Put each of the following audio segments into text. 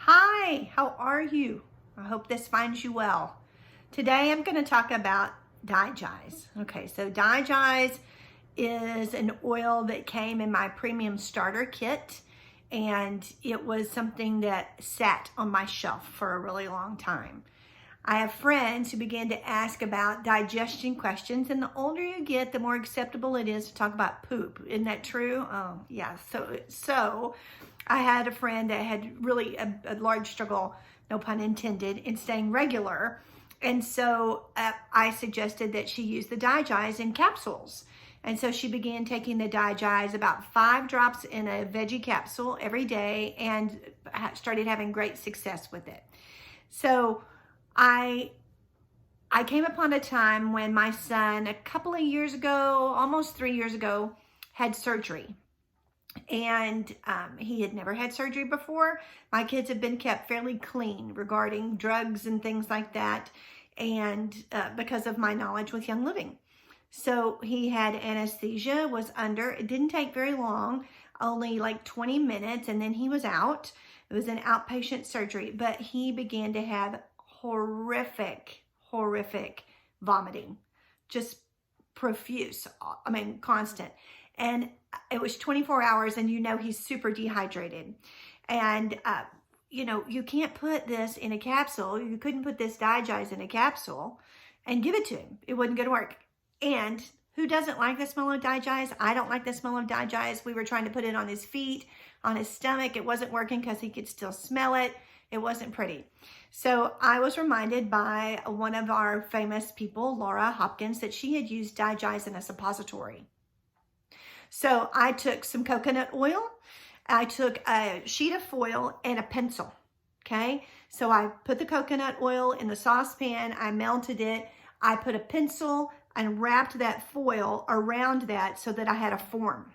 Hi, how are you? I hope this finds you well. Today I'm going to talk about DiGize. Okay, so DiGize is an oil that came in my premium starter kit, and it was something that sat on my shelf for a really long time. I have friends who began to ask about digestion questions, and the older you get, the more acceptable it is to talk about poop. Isn't that true? Oh, yeah. So I had a friend that had really a large struggle, no pun intended, in staying regular. And so I suggested that she use the DiGize in capsules. And so she began taking the DiGize, about 5 drops in a veggie capsule every day, and started having great success with it. So I came upon a time when my son, a couple of years ago, almost 3 years ago, had surgery. And he had never had surgery before. My kids have been kept fairly clean regarding drugs and things like that, and because of my knowledge with Young Living. So he had anesthesia, was under. It didn't take very long, only like 20 minutes, and then he was out. It was an outpatient surgery, but he began to have horrific vomiting, just profuse, I mean, constant. And it was 24 hours, and he's super dehydrated. And, you can't put this in a capsule. You couldn't put this DiGize in a capsule and give it to him. It wasn't going to work. And who doesn't like the smell of DiGize? I don't like the smell of DiGize. We were trying to put it on his feet, on his stomach. It wasn't working because he could still smell it. It wasn't pretty. So I was reminded by one of our famous people, Laura Hopkins, that she had used DiGize in a suppository. So I took some coconut oil, I took a sheet of foil and a pencil, okay? So I put the coconut oil in the saucepan, I melted it, I put a pencil and wrapped that foil around that so that I had a form.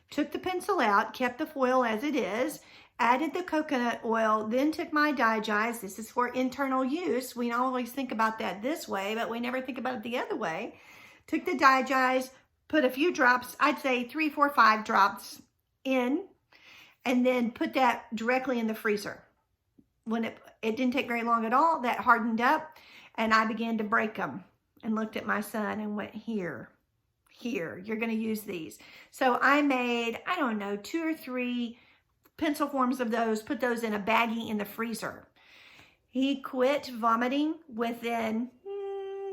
Took the pencil out, kept the foil as it is, added the coconut oil, then took my DiGize. This is for internal use. We always think about that this way, but we never think about it the other way. Took the DiGize, put a few drops, I'd say 3, 4, 5 drops in, and then put that directly in the freezer. When it didn't take very long at all, that hardened up, and I began to break them and looked at my son and went, here, you're going to use these. So I made, 2 or 3 pencil forms of those, put those in a baggie in the freezer. He quit vomiting within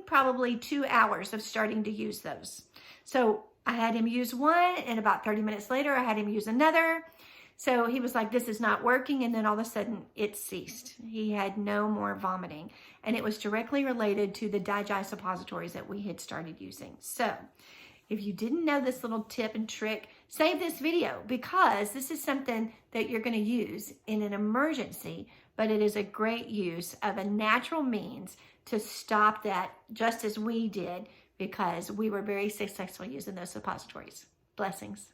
probably 2 hours of starting to use those. So I had him use one, and about 30 minutes later, I had him use another. So he was like, this is not working. And then all of a sudden it ceased. He had no more vomiting. And it was directly related to the DiGize suppositories that we had started using. So if you didn't know this little tip and trick, save this video, because this is something that you're going to use in an emergency, but it is a great use of a natural means to stop that, just as we did, because we were very successful using those suppositories. Blessings.